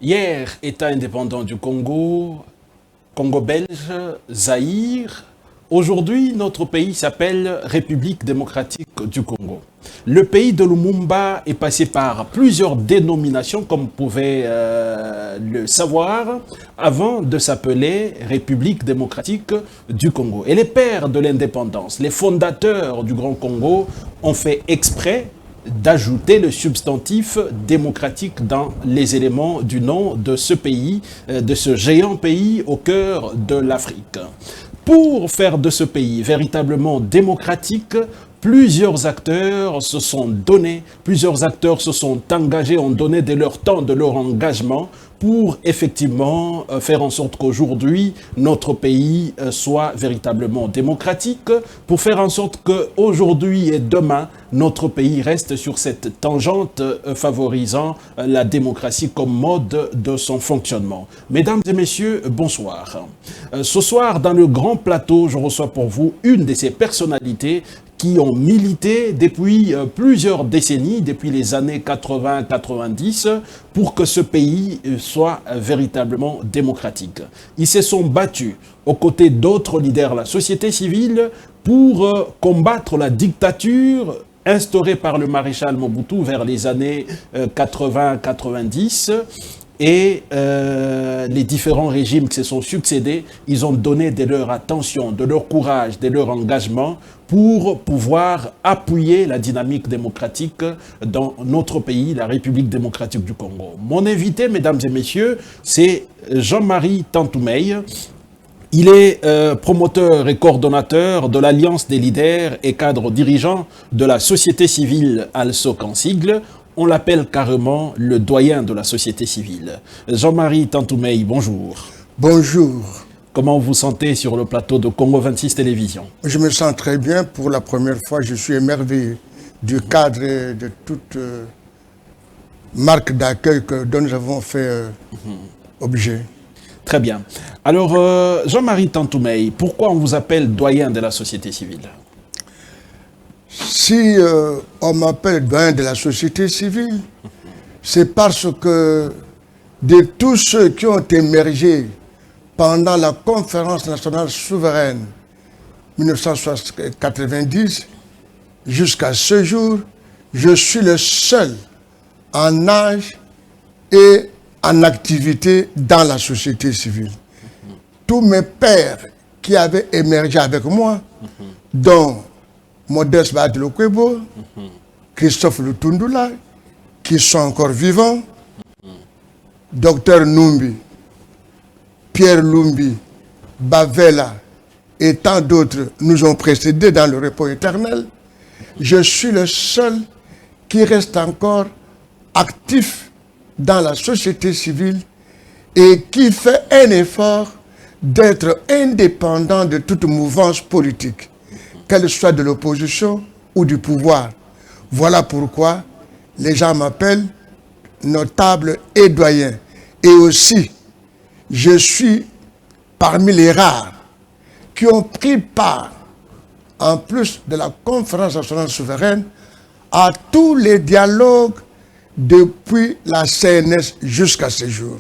Hier, État indépendant du Congo, Congo belge, Zaïre. Aujourd'hui, notre pays s'appelle République démocratique du Congo. Le pays de Lumumba est passé par plusieurs dénominations, comme vous pouvez le savoir, avant de s'appeler République démocratique du Congo. Et les pères de l'indépendance, les fondateurs du Grand Congo, ont fait exprès d'ajouter le substantif démocratique dans les éléments du nom de ce pays, de ce géant pays au cœur de l'Afrique. Pour faire de ce pays véritablement démocratique, plusieurs acteurs se sont donnés, plusieurs acteurs se sont engagés, ont donné de leur temps, de leur engagement pour effectivement faire en sorte qu'aujourd'hui, notre pays soit véritablement démocratique, pour faire en sorte qu'aujourd'hui et demain, notre pays reste sur cette tangente favorisant la démocratie comme mode de son fonctionnement. Mesdames et messieurs, bonsoir. Ce soir, dans le grand plateau, je reçois pour vous une de ces personnalités qui ont milité depuis plusieurs décennies, depuis les années 80-90, pour que ce pays soit véritablement démocratique. Ils se sont battus aux côtés d'autres leaders de la société civile pour combattre la dictature instaurée par le maréchal Mobutu vers les années 80-90. Et les différents régimes qui se sont succédés, ils ont donné de leur attention, de leur courage, de leur engagement pour pouvoir appuyer la dynamique démocratique dans notre pays, la République démocratique du Congo. Mon invité, mesdames et messieurs, c'est Jean-Marie Tantoumey. Il est promoteur et coordonnateur de l'Alliance des leaders et cadres dirigeants de la société civile ALSOC en sigle. On l'appelle carrément le doyen de la société civile. Jean-Marie Tantoumey, bonjour. Bonjour. Comment vous sentez sur le plateau de Congo 26 Télévision? Je me sens très bien. Pour la première fois, je suis émerveillé du cadre et de toute marque d'accueil dont nous avons fait objet. Très bien. Alors, Jean-Marie Tantoumey, pourquoi on vous appelle doyen de la société civile? Si on m'appelle doyen de la société civile, c'est parce que de tous ceux qui ont émergé pendant la conférence nationale souveraine 1990 jusqu'à ce jour, je suis le seul en âge et en activité dans la société civile. Tous mes pères qui avaient émergé avec moi, dont Modeste Badlokwebo, Christophe Lutundula, qui sont encore vivants, Docteur Numbi, Pierre Lumbi, Bavela et tant d'autres nous ont précédés dans le repos éternel. Je suis le seul qui reste encore actif dans la société civile et qui fait un effort d'être indépendant de toute mouvance politique, qu'elle soit de l'opposition ou du pouvoir. Voilà pourquoi les gens m'appellent notable et doyen. Et aussi, je suis parmi les rares qui ont pris part, en plus de la conférence nationale souveraine, à tous les dialogues depuis la CNS jusqu'à ce jour.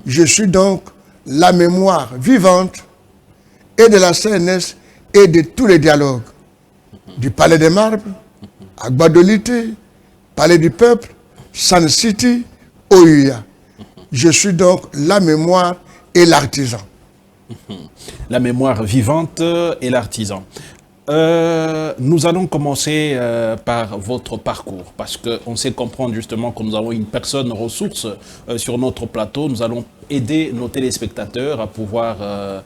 Je suis donc la mémoire vivante et de la CNS et de tous les dialogues, du Palais des Marbres, à Gbadolité, Palais du Peuple, Sun City, Ouya. Je suis donc la mémoire et l'artisan. La mémoire vivante et l'artisan. Nous allons commencer par votre parcours, parce qu'on sait comprendre justement que nous avons une personne ressource sur notre plateau. Nous allons aider nos téléspectateurs à pouvoir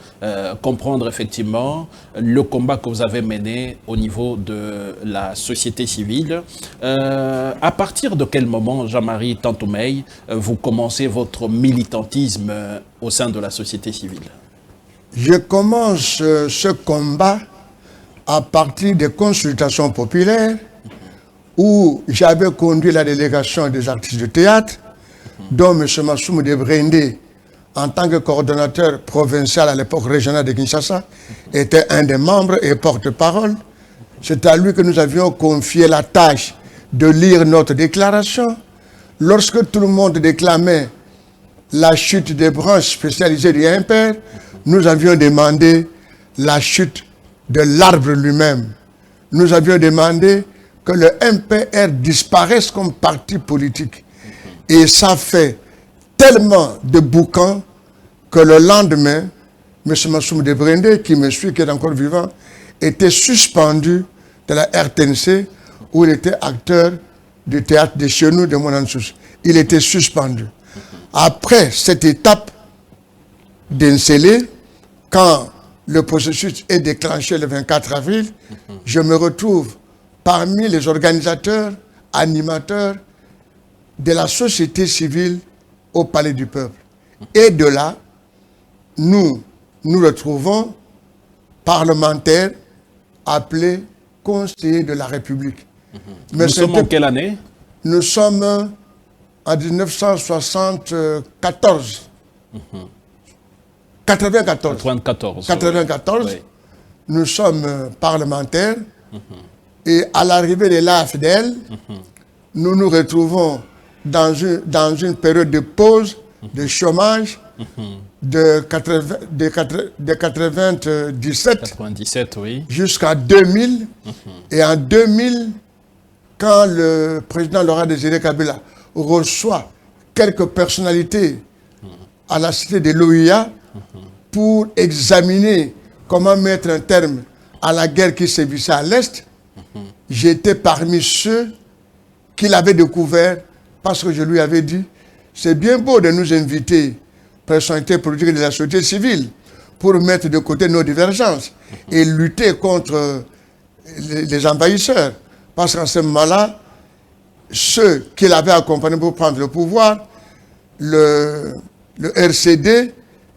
comprendre effectivement le combat que vous avez mené au niveau de la société civile. À partir de quel moment, Jean-Marie Tantoumey, vous commencez votre militantisme au sein de la société civile? Je commence ce combat à partir des consultations populaires où j'avais conduit la délégation des artistes de théâtre, dont M. Massoum Debrende, en tant que coordonnateur provincial à l'époque régional de Kinshasa, était un des membres et porte-parole. C'est à lui que nous avions confié la tâche de lire notre déclaration. Lorsque tout le monde déclamait la chute des branches spécialisées du MPR, nous avions demandé la chute de l'arbre lui-même. Nous avions demandé que le MPR disparaisse comme parti politique. Et ça fait tellement de boucans que le lendemain, M. Massoum Debrende, qui me suit, qui est encore vivant, était suspendu de la RTNC où il était acteur du théâtre de chez nous, de Monansous. Il était suspendu. Après cette étape d'Ensélé, quand le processus est déclenché le 24 avril, je me retrouve parmi les organisateurs, animateurs de la société civile au Palais du Peuple. Et de là, nous nous retrouvons parlementaires appelés conseillers de la République. Nous sommes en quelle année? Nous sommes en 1974. 94. 94. Oui. Nous sommes parlementaires. Et à l'arrivée de l'AFDL, nous nous retrouvons dans une période de pause, de chômage, de 97 oui. Jusqu'à 2000. Et en 2000, quand le président Laurent Désiré Kabila reçoit quelques personnalités à la cité de l'OIA pour examiner comment mettre un terme à la guerre qui sévissait à l'Est, j'étais parmi ceux qui l'avaient découvert parce que je lui avais dit c'est bien beau de nous inviter, personnalités politiques de la société civile, pour mettre de côté nos divergences et lutter contre les envahisseurs. Parce qu'en ce moment-là, ceux qui l'avaient accompagné pour prendre le pouvoir, le RCD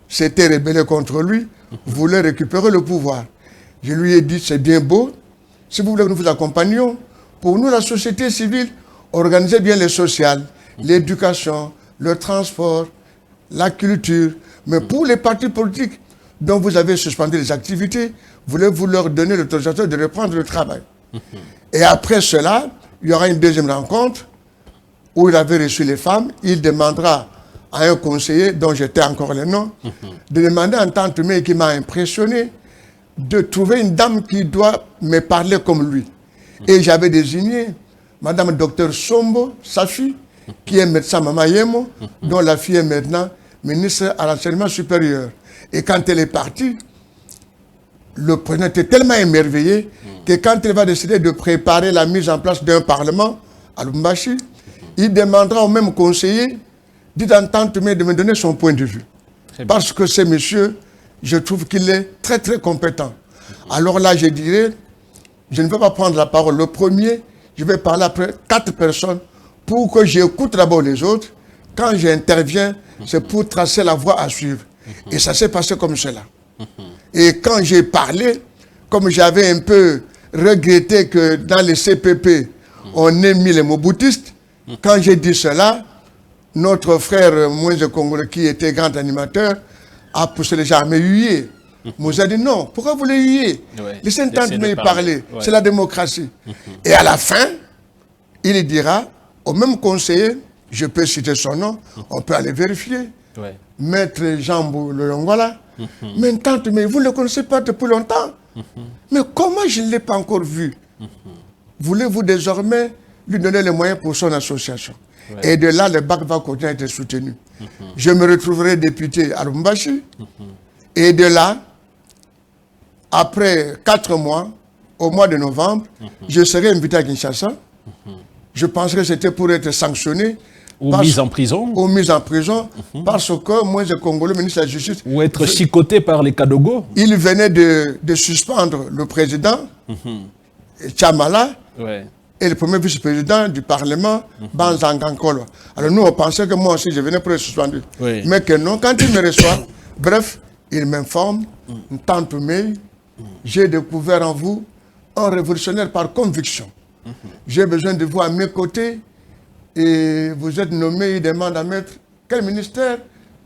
s'était rébellé contre lui, voulait récupérer le pouvoir. Je lui ai dit, c'est bien beau, si vous voulez que nous vous accompagnions, pour nous, la société civile, organisez bien le social, l'éducation, le transport, la culture. Mais pour les partis politiques dont vous avez suspendu les activités, voulez-vous leur donner l'autorisation de reprendre le travail? Et après cela, il y aura une deuxième rencontre où il avait reçu les femmes. Il demandera à un conseiller, dont j'étais encore le nom, de demander à un tante May qui m'a impressionné, de trouver une dame qui doit me parler comme lui. Et j'avais désigné Madame Dr Sombo, sa fille, qui est médecin Mama Yemo, dont la fille est maintenant ministre à l'enseignement supérieur. Et quand elle est partie, le président était tellement émerveillé que quand il va décider de préparer la mise en place d'un parlement à Lubumbashi, il demandera au même conseiller d'entendre de me donner son point de vue. Parce que ce monsieur, je trouve qu'il est très très compétent. Alors là, je dirais, je ne vais pas prendre la parole. Le premier, je vais parler après 4 personnes pour que j'écoute d'abord les autres. Quand j'interviens, c'est pour tracer la voie à suivre. Et ça s'est passé comme cela. Et quand j'ai parlé, comme j'avais un peu regretté que dans les CPP, on ait mis les moboutistes, quand j'ai dit cela, notre frère Moïse Congolais, qui était grand animateur, a poussé les gens à me huer. Moïse a dit non, pourquoi vous les huez? Laissez une tante me parler, c'est la démocratie. Et à la fin, il dira au même conseiller, je peux citer son nom, on peut aller vérifier, Maître Jean Boulongwala, mais tante, mais vous ne le connaissez pas depuis longtemps. Mais comment je ne l'ai pas encore vu? Voulez-vous désormais lui donner les moyens pour son association? Et de là, le bac va continuer à être soutenu. Je me retrouverai député à Lubumbashi. Et de là, après 4 mois, au mois de novembre, je serai invité à Kinshasa. Je penserais que c'était pour être sanctionné. Ou mis en prison. Ou mis en prison, parce que moi, le Congolais, ministre de la Justice... Ou être chicoté par les Kadogo. Il venait de suspendre le président, Tchamala, et le premier vice-président du Parlement, Banzangankolo. Alors nous, on pensait que moi aussi, je venais pour être suspendu. Mais que non, quand il me reçoit, bref, il m'informe, tante May, j'ai découvert en vous un révolutionnaire par conviction. J'ai besoin de vous à mes côtés. Et vous êtes nommé, il demande à mettre quel ministère?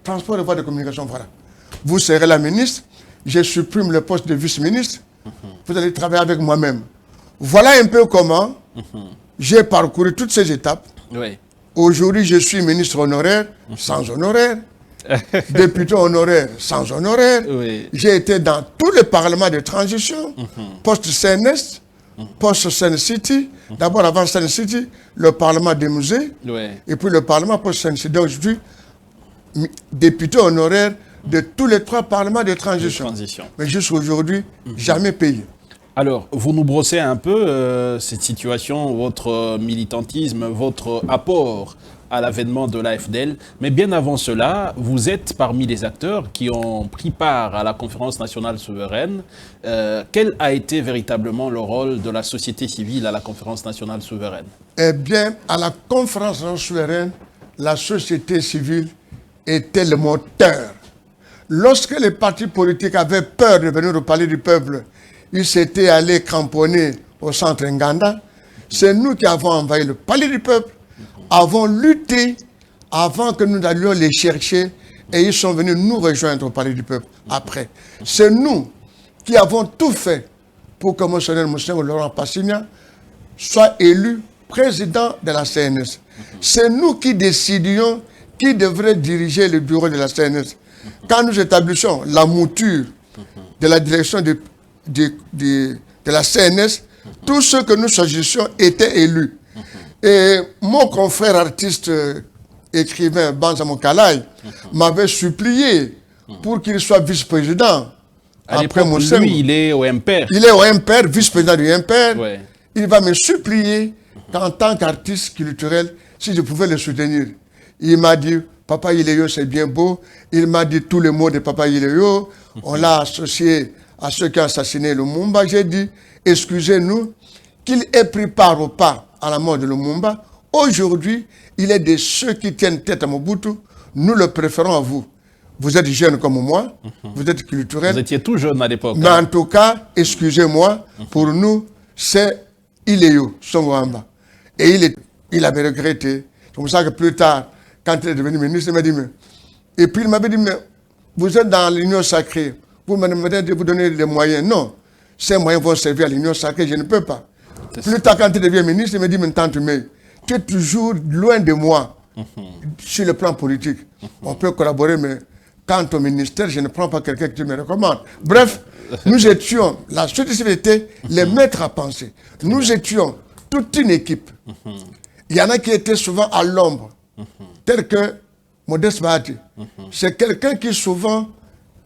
Transport et voies de communication, voilà. Vous serez la ministre, je supprime le poste de vice-ministre, vous allez travailler avec moi-même. Voilà un peu comment j'ai parcouru toutes ces étapes. Aujourd'hui, je suis ministre honoraire, sans honoraire. député honoraire sans honoraire. Oui. J'ai été dans tous les parlements de transition, post-CNS, post-Sen City. D'abord, avant Sen City, le parlement des musées, Oui. et puis le parlement post-Sen City. Donc, je suis député honoraire de tous les 3 parlements de transition. Mais jusqu'à aujourd'hui, jamais payé. Alors, vous nous brossez un peu cette situation, votre militantisme, votre apport à l'avènement de l'AFDL. Mais bien avant cela, vous êtes parmi les acteurs qui ont pris part à la conférence nationale souveraine. Quel a été véritablement le rôle de la société civile à la conférence nationale souveraine? Eh bien, à la conférence nationale souveraine, la société civile était le moteur. Lorsque les partis politiques avaient peur de venir au palais du peuple, ils s'étaient allés cramponner au centre Nganda. C'est nous qui avons envahi le palais du peuple, avons lutté avant que nous allions les chercher et ils sont venus nous rejoindre au palais du peuple après. C'est nous qui avons tout fait pour que Monseigneur Laurent Passigna soit élu président de la CNS. C'est nous qui décidions qui devrait diriger le bureau de la CNS. Quand nous établissons la mouture de la direction de la CNS, tous ceux que nous choisissions étaient élus. Et mon confrère artiste, écrivain Banza Mokalai m'avait supplié pour qu'il soit vice-président. Après lui, il est au MPR. Il est au MPR, vice-président du MPR. Ouais. Il va me supplier qu'en tant qu'artiste culturel, si je pouvais le soutenir. Il m'a dit, Papa Ileyo, c'est bien beau. Il m'a dit tous les mots de Papa Ileyo. On l'a associé à ceux qui ont assassiné Lumumba. J'ai dit, excusez-nous, qu'il ait pris part ou pas à la mort de Lumumba. Aujourd'hui, il est de ceux qui tiennent tête à Mobutu. Nous le préférons à vous. Vous êtes jeune comme moi, vous êtes culturel. Vous étiez tout jeune à l'époque. Mais en tout cas, excusez-moi, pour nous, c'est Ileyo, Songwamba. Et il avait regretté. C'est comme ça que plus tard, quand il est devenu ministre, il m'a dit, mais... Et puis il m'avait dit, mais vous êtes dans l'union sacrée, vous me demandez de vous donner les moyens. Non, ces moyens vont servir à l'union sacrée, je ne peux pas. Plus tard, quand il devient ministre, il me dit, mais tante, mais tu es toujours loin de moi sur le plan politique. On peut collaborer, mais quant au ministère, je ne prends pas quelqu'un que tu me recommandes. Bref, nous étions, la société civile était les maîtres à penser. Nous étions toute une équipe. Il y en a qui étaient souvent à l'ombre, tel que Modeste Bahati. C'est quelqu'un qui souvent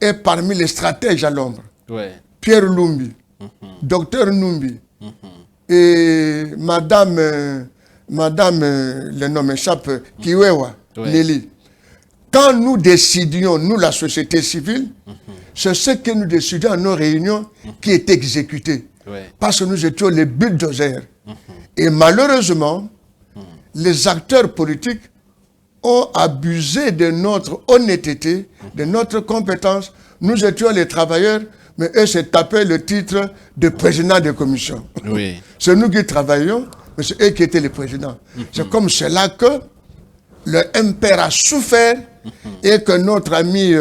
est parmi les stratèges à l'ombre. Ouais. Pierre Lumbi, Docteur Numbi, et Madame, le nom m'échappe, Kiwewa, Nelly. Quand nous décidions, nous la société civile, c'est ce que nous décidions à nos réunions qui est exécuté. Parce que nous étions les bulldozers. Et malheureusement, les acteurs politiques ont abusé de notre honnêteté, de notre compétence. Nous étions les travailleurs, mais eux se tapaient le titre de président de commission. Oui. C'est nous qui travaillions, mais c'est eux qui étaient les présidents. C'est comme cela que le MPR a souffert et que notre ami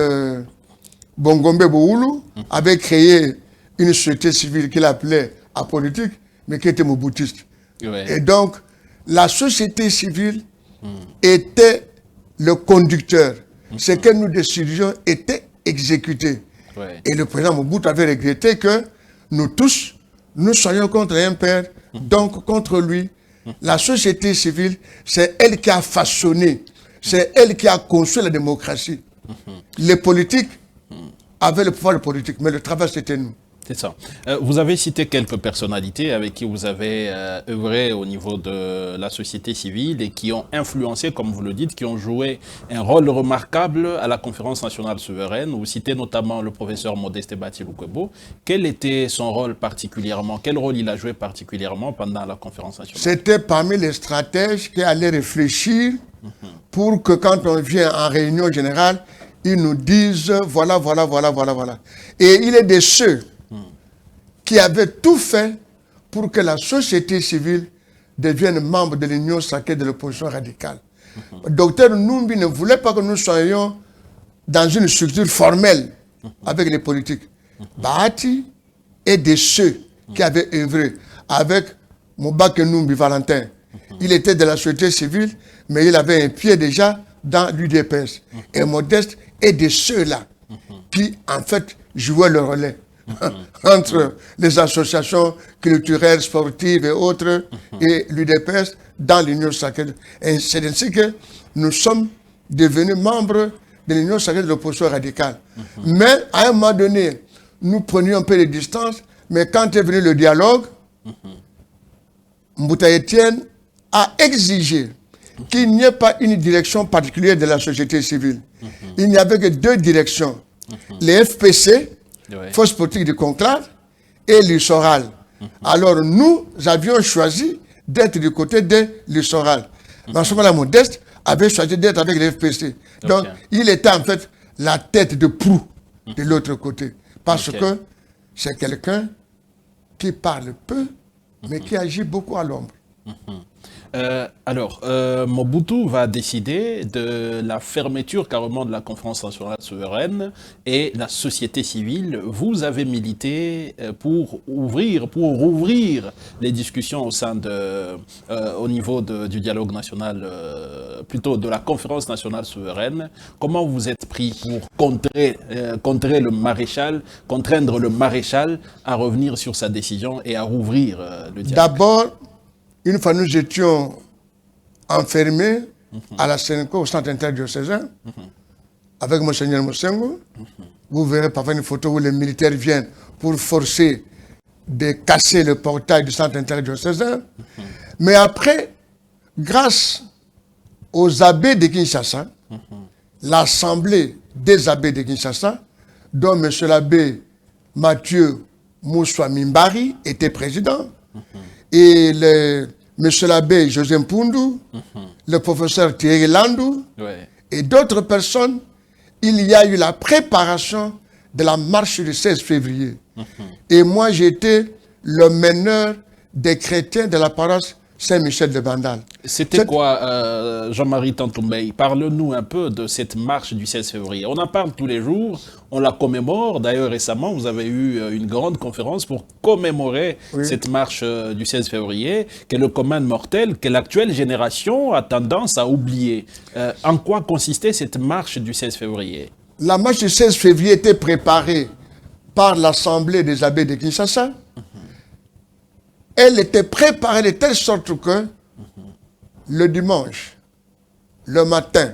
Bongombe Bououlou avait créé une société civile qu'il appelait apolitique, mais qui était moboutiste. Et donc, la société civile était le conducteur. Ce que nous décidions était exécuté. Et le président Mobutu avait regretté que nous tous, nous soyons contre un père, donc contre lui. La société civile, c'est elle qui a façonné, c'est elle qui a construit la démocratie. Les politiques avaient le pouvoir politique, mais le travail c'était nous. C'est ça. Vous avez cité quelques personnalités avec qui vous avez œuvré au niveau de la société civile et qui ont influencé, comme vous le dites, qui ont joué un rôle remarquable à la conférence nationale souveraine. Vous citez notamment le professeur Modeste Bahati Lukwebo. Quel était son rôle particulièrement? Quel rôle il a joué particulièrement pendant la conférence nationale? C'était parmi les stratèges qui allaient réfléchir pour que quand on vient en réunion générale, ils nous disent voilà, voilà, voilà, voilà, voilà. Et il est de ceux qui avait tout fait pour que la société civile devienne membre de l'Union sacrée de l'opposition radicale. Docteur Numbi ne voulait pas que nous soyons dans une structure formelle avec les politiques. Bahati est de ceux qui avaient œuvré avec Moubake Numbi Valentin. Il était de la société civile, mais il avait un pied déjà dans l'UDPS. Et Modeste est de ceux-là qui, en fait, jouaient le relais entre les associations culturelles, sportives et autres et l'UDPS dans l'Union sacrée. Et c'est ainsi que nous sommes devenus membres de l'Union sacrée de l'opposition radicale. Mais à un moment donné, nous prenions un peu de distance, mais quand est venu le dialogue, Mbouta Etienne a exigé qu'il n'y ait pas une direction particulière de la société civile. Il n'y avait que deux directions. Les FPC, Force politique de conclave, et l'Issoral. Alors nous avions choisi d'être du côté de l'Issoral. En ce moment-là, Modeste avait choisi d'être avec les FPC. Donc il était en fait la tête de proue de l'autre côté. Parce que c'est quelqu'un qui parle peu, mais qui agit beaucoup à l'ombre. Mobutu va décider de la fermeture carrément de la conférence nationale souveraine et la société civile. Vous avez milité pour rouvrir les discussions au sein au niveau du dialogue national, plutôt de la conférence nationale souveraine. Comment vous êtes pris pour contraindre le maréchal à revenir sur sa décision et à rouvrir le dialogue? D'abord, une fois nous étions enfermés à la Sénéco, au centre interdiocésain, avec Monseigneur Mosengo. Vous verrez parfois une photo où les militaires viennent pour forcer de casser le portail du centre interdiocésain. Mais après, grâce aux abbés de Kinshasa, l'assemblée des abbés de Kinshasa, dont M. l'abbé Mathieu Moussa Mimbari était président, et M. l'abbé José Mpundu, le professeur Thierry Landou, et d'autres personnes, il y a eu la préparation de la marche du 16 février. Et moi, j'étais le meneur des chrétiens de la paroisse Saint-Michel de Bandal. C'était quoi, Jean-Marie Tantoumbeï? Parle-nous un peu de cette marche du 16 février. On en parle tous les jours, on la commémore. D'ailleurs, récemment, vous avez eu une grande conférence pour commémorer cette marche du 16 février, que le commun mortel, que l'actuelle génération a tendance à oublier. En quoi consistait cette marche du 16 février? La marche du 16 février était préparée par l'Assemblée des abbés de Kinshasa. Elle était préparée de telle sorte que le dimanche, le matin,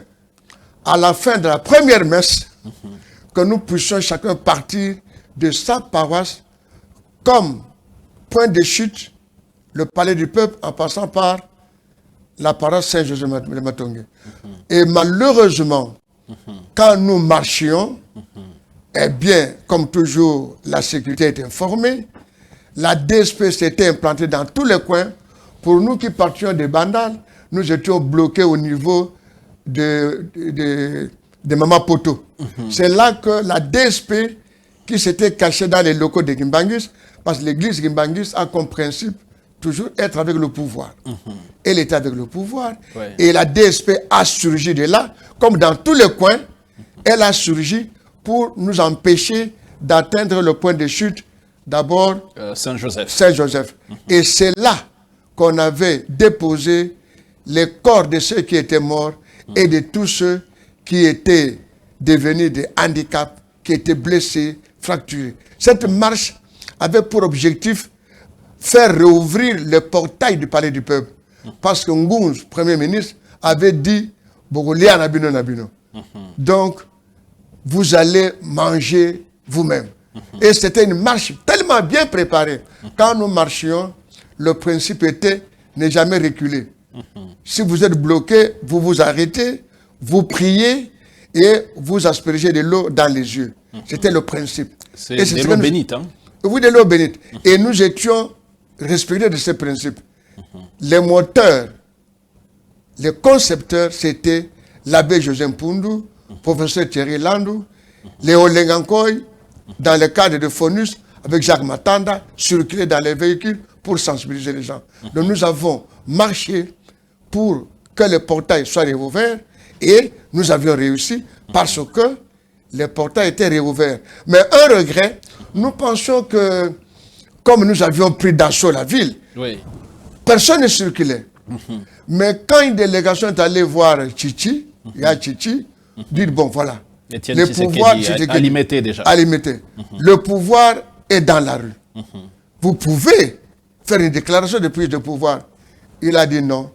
à la fin de la première messe, que nous puissions chacun partir de sa paroisse comme point de chute, le palais du peuple, en passant par la paroisse Saint-Joseph-le-Matongué. Et malheureusement, quand nous marchions, eh bien, comme toujours, la sécurité est informée. La DSP s'était implantée dans tous les coins. Pour nous qui partions de Bandal, nous étions bloqués au niveau de Mama Poto. C'est là que la DSP, qui s'était cachée dans les locaux de Gimbangus, parce que l'église Gimbangus a comme principe toujours être avec le pouvoir. Elle était avec le pouvoir. Et la DSP a surgi de là, comme dans tous les coins, elle a surgi pour nous empêcher d'atteindre le point de chute. D'abord, Saint-Joseph. Saint-Joseph. Et c'est là qu'on avait déposé les corps de ceux qui étaient morts et de tous ceux qui étaient devenus des handicaps, qui étaient blessés, fracturés. Cette marche avait pour objectif faire rouvrir le portail du palais du peuple. Parce que Ngouz, Premier ministre, avait dit « Bogolia Nabino Nabino ». Donc, vous allez manger vous-même. Et c'était une marche tellement bien préparée. Quand nous marchions, le principe était ne jamais reculer. Si vous êtes bloqué, vous vous arrêtez, vous priez et vous aspergez de l'eau dans les yeux. C'était le principe. C'est de l'eau bénite, hein? Oui, de l'eau bénite. Et nous étions respectés de ce principe. Les moteurs, les concepteurs, c'était l'abbé José Mpundu, professeur Thierry Landou, Léo Lengankoy, dans le cadre de Fonus, avec Jacques Matanda, circuler dans les véhicules pour sensibiliser les gens. Donc nous avons marché pour que le portail soit réouvert et nous avions réussi parce que le portail était réouvert. Mais un regret, nous pensions que comme nous avions pris d'assaut la ville, personne ne circulait. Mais quand une délégation est allée voir Chichi, il y a Chichi, dire bon voilà, Étienne le pouvoir à limiter déjà. à limiter. Le pouvoir est dans la rue. Vous pouvez faire une déclaration de prise de pouvoir. Il a dit non.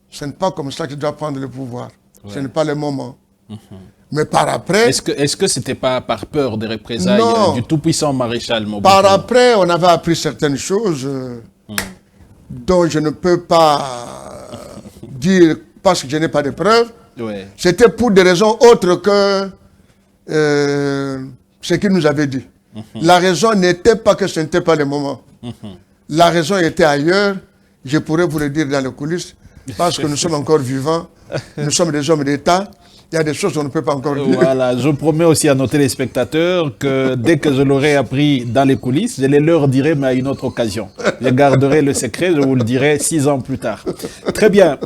Ce n'est pas comme ça que je dois prendre le pouvoir. Ouais. Ce n'est pas le moment. Mais par après... Est-ce que ce n'était pas par peur des représailles du tout-puissant maréchal Mobutu? Par après, on avait appris certaines choses dont je ne peux pas dire parce que je n'ai pas de preuves. Ouais. C'était pour des raisons autres que ce qu'il nous avait dit. La raison n'était pas que ce n'était pas le moment. La raison était ailleurs. Je pourrais vous le dire dans les coulisses, parce que nous sommes encore vivants. Nous sommes des hommes d'État. Il y a des choses qu'on ne peut pas encore dire. Voilà, je promets aussi à nos téléspectateurs que dès que je l'aurai appris dans les coulisses, je les leur dirai, mais à une autre occasion. Je garderai le secret, je vous le dirai 6 ans plus tard. Très bien.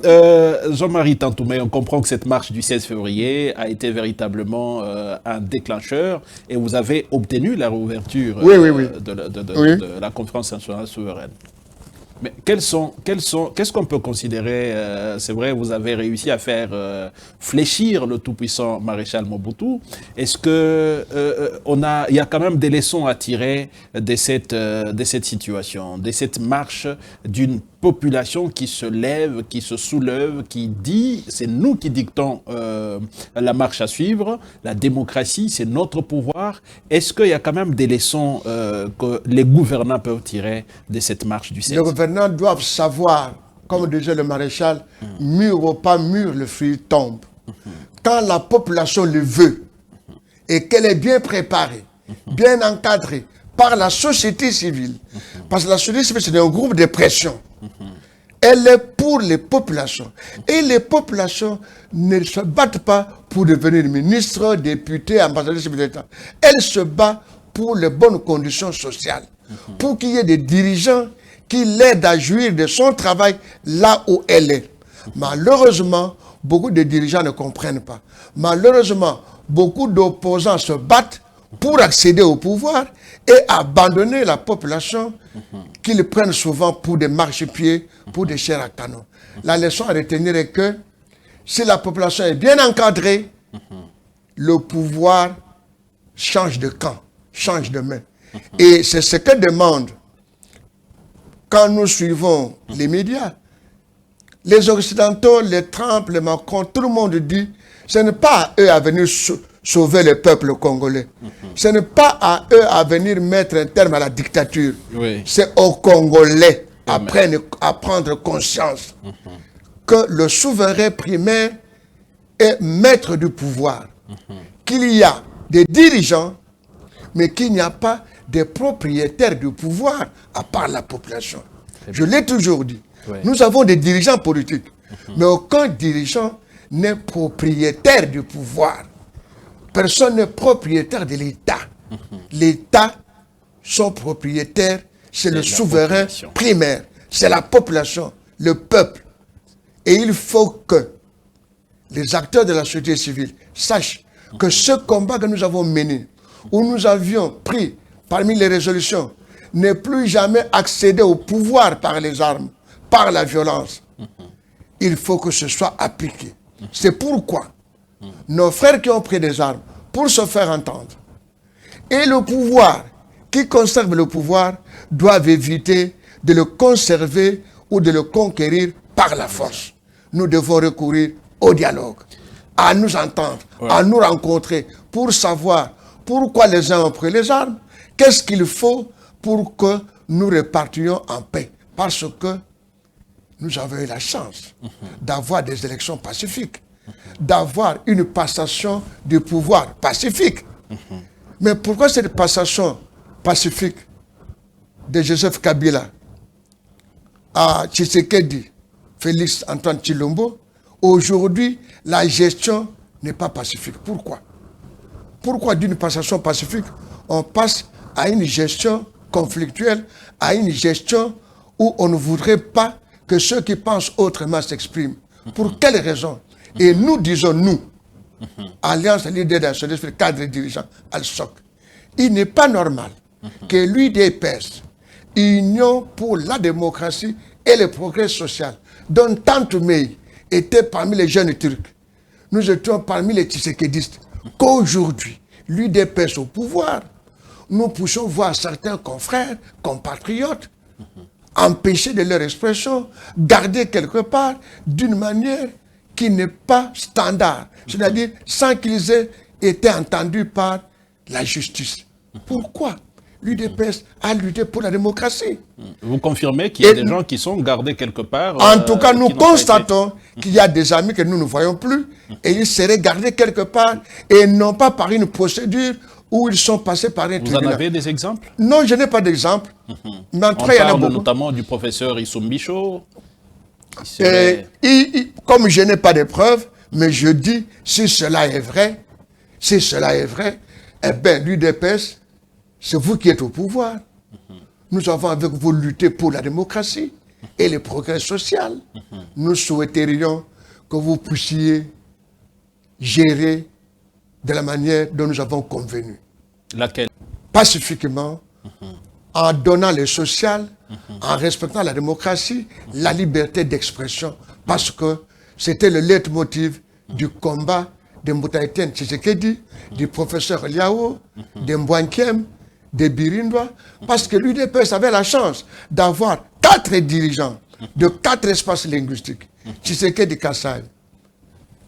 Jean-Marie Tantoumé, on comprend que cette marche du 16 février a été véritablement un déclencheur et vous avez obtenu la réouverture de la conférence nationale souveraine. Mais qu'est-ce qu'on peut considérer, c'est vrai, vous avez réussi à faire fléchir le tout-puissant maréchal Mobutu. Est-ce que il y a quand même des leçons à tirer de cette situation, de cette marche d'une population qui se lève, qui se soulève, qui dit, c'est nous qui dictons la marche à suivre, la démocratie, c'est notre pouvoir. Est-ce qu'il y a quand même des leçons que les gouvernants peuvent tirer de cette marche du 16? Les gouvernants doivent savoir, comme disait le maréchal, mûr ou pas mûr, le fruit tombe. Quand la population le veut et qu'elle est bien préparée, bien encadrée par la société civile, parce que la société civile, c'est un groupe de pression. Elle est pour les populations. Et les populations ne se battent pas pour devenir ministre, député, ambassadeur civil d'État. Elles se battent pour les bonnes conditions sociales. Pour qu'il y ait des dirigeants qui l'aident à jouir de son travail là où elle est. Malheureusement, beaucoup de dirigeants ne comprennent pas. Malheureusement, beaucoup d'opposants se battent pour accéder au pouvoir et abandonner la population qu'ils prennent souvent pour des marchepieds, pour des chairs à canon. La leçon à retenir est que si la population est bien encadrée, le pouvoir change de camp, change de main. Et c'est ce que demande, quand nous suivons les médias, les Occidentaux, les Trump, les Macron, tout le monde dit, ce n'est pas à eux à venir sauver le peuple congolais. Ce n'est pas à eux à venir mettre un terme à la dictature. Oui. C'est aux Congolais à prendre conscience que le souverain primaire est maître du pouvoir. Qu'il y a des dirigeants, mais qu'il n'y a pas de propriétaires du pouvoir à part la population. Je l'ai toujours dit. Oui. Nous avons des dirigeants politiques, mais aucun dirigeant n'est propriétaire du pouvoir. Personne n'est propriétaire de l'État. L'État, son propriétaire, c'est le souverain primaire. C'est la population, le peuple. Et il faut que les acteurs de la société civile sachent que ce combat que nous avons mené, où nous avions pris parmi les résolutions, ne plus jamais accéder au pouvoir par les armes, par la violence. Il faut que ce soit appliqué. C'est pourquoi nos frères qui ont pris des armes pour se faire entendre et le pouvoir qui conserve le pouvoir doivent éviter de le conserver ou de le conquérir par la force. Nous devons recourir au dialogue, à nous entendre, à nous rencontrer pour savoir pourquoi les uns ont pris les armes, qu'est-ce qu'il faut pour que nous repartions en paix. Parce que nous avons eu la chance d'avoir des élections pacifiques, d'avoir une passation du pouvoir pacifique. Mais pourquoi cette passation pacifique de Joseph Kabila à Tshisekedi, Félix Antoine Tshilombo, aujourd'hui, la gestion n'est pas pacifique? Pourquoi? Pourquoi d'une passation pacifique, on passe à une gestion conflictuelle, à une gestion où on ne voudrait pas que ceux qui pensent autrement s'expriment? Pour quelles raisons? Et nous disons, nous, Alliance leader nationale, cadre dirigeant, Al-Soc, il n'est pas normal que l'UDPS, Union pour la démocratie et le progrès social, dont Tantoumé était parmi les jeunes Turcs, nous étions parmi les Tshisekédistes. Qu'aujourd'hui, l'UDPS au pouvoir, nous poussons voir certains confrères, compatriotes, empêcher de leur expression, garder quelque part d'une manière qui n'est pas standard. C'est-à-dire sans qu'ils aient été entendus par la justice. Pourquoi l'UDPS a lutté pour la démocratie? Vous confirmez qu'il y a des gens qui sont gardés quelque part? En tout cas, nous constatons qu'il y a des amis que nous ne voyons plus et ils seraient gardés quelque part et non pas par une procédure où ils sont passés par un tribunal. Vous en avez des exemples? Non, je n'ai pas d'exemple. Mais en tout cas, On il y en a parle beaucoup. notamment du professeur Issou Micho. Comme je n'ai pas de preuves, mais je dis, si cela est vrai, eh bien, l'UDPS, c'est vous qui êtes au pouvoir. Nous avons avec vous lutté pour la démocratie et le progrès social. Nous souhaiterions que vous puissiez gérer de la manière dont nous avons convenu. Laquelle? Pacifiquement, en donnant le social, en respectant la démocratie, la liberté d'expression, parce que c'était le leitmotiv du combat de Mbutaïten Tshisekedi, du professeur Liao, de Mbouankiem, de Birindwa, parce que l'UDPS avait la chance d'avoir 4 dirigeants de 4 espaces linguistiques. Tshisekedi Kassai,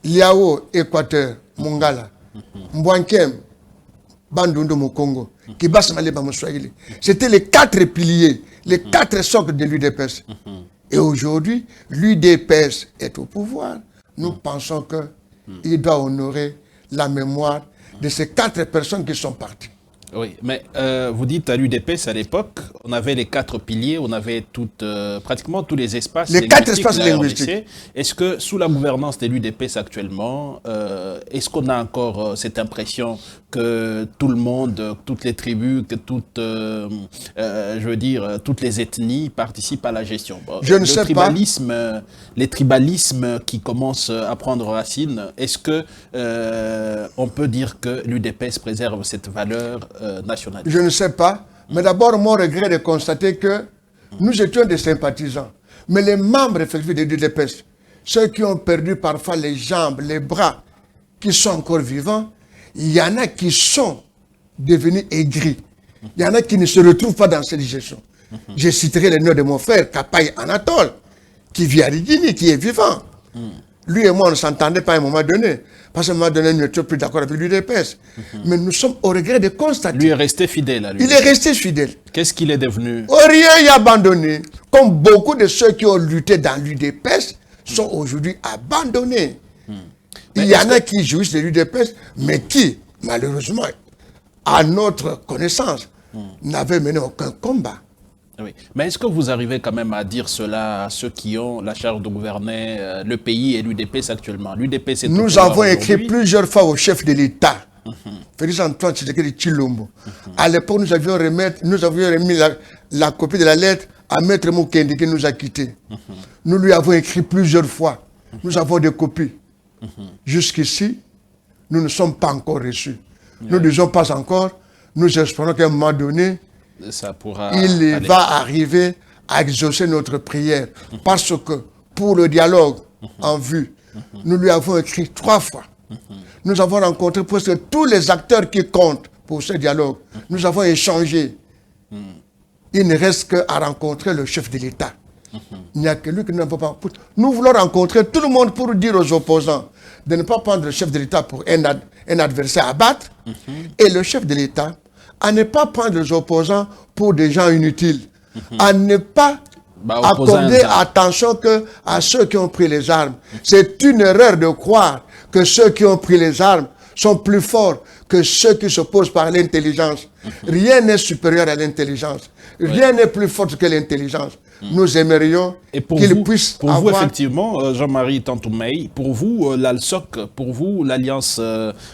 Liao Équateur, Mongala, Mbouankiem, Bandundu Mukongo, Kibasa Maleba Moussouaïli. C'était les 4 piliers, les 4 socles de l'UDPS. Et aujourd'hui, l'UDPS est au pouvoir. Nous pensons qu'il doit honorer la mémoire de ces 4 personnes qui sont parties. Oui, mais vous dites à l'UDPS à l'époque, on avait les 4 piliers, on avait pratiquement tous les espaces linguistiques. Les 4 espaces linguistiques. Est-ce que sous la gouvernance de l'UDPS actuellement, est-ce qu'on a encore cette impression que tout le monde, toutes les tribus, que toutes les ethnies participent à la gestion? Je ne sais pas. Les tribalismes qui commencent à prendre racine, est-ce que on peut dire que l'UDPS préserve cette valeur nationale? Je ne sais pas, mais d'abord, mon regret de constater que nous étions des sympathisants. Mais les membres effectifs de l'UDPS, ceux qui ont perdu parfois les jambes, les bras, qui sont encore vivants, il y en a qui sont devenus aigris. Il y en a qui ne se retrouvent pas dans cette gestion. Je citerai le nom de mon frère, Kapaï Anatole, qui vit à Rigini, qui est vivant. Lui et moi, on ne s'entendait pas à un moment donné. Parce qu'à un moment donné, nous n'étions plus d'accord avec l'UDPS. Mais nous sommes au regret de constater. Lui est resté fidèle à lui. Il est resté fidèle. Qu'est-ce qu'il est devenu? Rien y abandonné. Comme beaucoup de ceux qui ont lutté dans l'UDPS sont aujourd'hui abandonnés. Il y en a qui jouissent de l'UDPS, mais qui, malheureusement, à notre connaissance, n'avaient mené aucun combat. Oui. Mais est-ce que vous arrivez quand même à dire cela à ceux qui ont la charge de gouverner le pays et l'UDPS actuellement? L'UDPS est Nous avons écrit plusieurs fois au chef de l'État, Félix Antoine Tshisekedi Tshilombo. À l'époque, nous avions remis la copie de la lettre à Maître Mukendi qui nous a quittés. Nous lui avons écrit plusieurs fois. Nous avons des copies. Jusqu'ici, nous ne sommes pas encore reçus. Nous ne disons pas encore. Nous espérons qu'à un moment donné, il va arriver à exaucer notre prière. Parce que pour le dialogue en vue, nous lui avons écrit 3 fois. Nous avons rencontré presque tous les acteurs qui comptent pour ce dialogue. Nous avons échangé. Il ne reste qu'à rencontrer le chef de l'État. Il n'y a que lui qui ne veut pas. Nous voulons rencontrer tout le monde pour dire aux opposants de ne pas prendre le chef de l'État pour un adversaire à battre. Et le chef de l'État à ne pas prendre les opposants pour des gens inutiles. À ne pas accorder attention à ceux qui ont pris les armes. C'est une erreur de croire que ceux qui ont pris les armes sont plus forts que ceux qui s'opposent par l'intelligence. Rien n'est supérieur à l'intelligence. Rien n'est plus fort que l'intelligence. Nous aimerions qu'ils puissent avoir... Pour vous, effectivement, Jean-Marie Tantoumeï, pour vous, l'ALSOC, pour vous, l'Alliance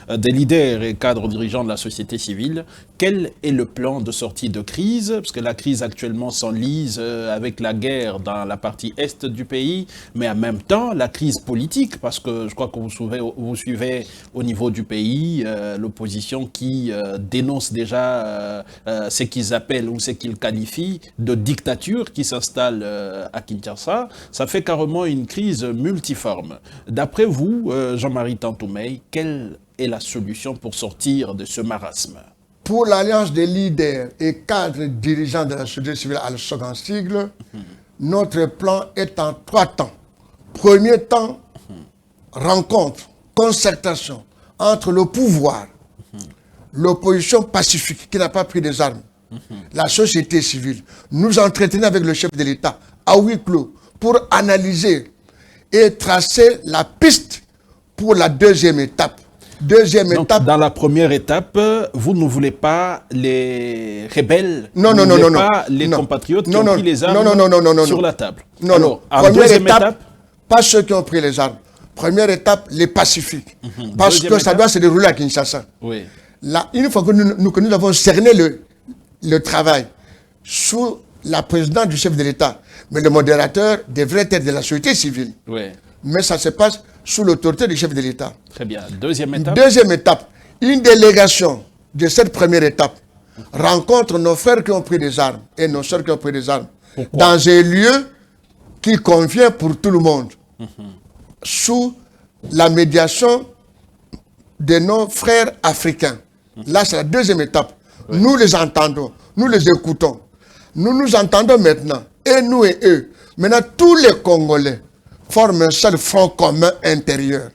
des leaders et cadres dirigeants de la société civile, quel est le plan de sortie de crise? Parce que la crise actuellement s'enlise avec la guerre dans la partie est du pays, mais en même temps, la crise politique, parce que je crois que vous suivez au niveau du pays l'opposition qui dénonce déjà ce qu'ils appellent ou ce qu'ils qualifient de dictature qui s'installe s'installe à Kinshasa, ça fait carrément une crise multiforme. D'après vous, Jean-Marie Tantoumey, quelle est la solution pour sortir de ce marasme? Pour l'Alliance des leaders et cadres dirigeants de la société civile à l'ALSOC en sigle, notre plan est en 3 temps. Premier temps, rencontre, concertation entre le pouvoir, l'opposition pacifique qui n'a pas pris des armes, la société civile. Nous entretenons avec le chef de l'État à huis clos pour analyser et tracer la piste pour la deuxième étape. Donc, dans la première étape, vous ne voulez pas les rebelles, non, pas les compatriotes qui ont pris les armes sur la table. Non, alors, non. Première étape, pas ceux qui ont pris les armes. Première étape, les pacifiques. Parce Deuxième que ça doit se dérouler à Kinshasa. Oui. Là, une fois que nous avons cerné le travail sous la présidence du chef de l'État, mais le modérateur devrait être de la société civile. Oui. Mais ça se passe sous l'autorité du chef de l'État. Très bien. Deuxième étape. Deuxième étape, une délégation de cette première étape rencontre nos frères qui ont pris des armes et nos soeurs qui ont pris des armes. Pourquoi? Dans un lieu qui convient pour tout le monde, sous la médiation de nos frères africains. Là, c'est la deuxième étape. Oui. Nous les entendons, nous les écoutons. Nous nous entendons maintenant, et nous et eux. Maintenant, tous les Congolais forment un seul front commun intérieur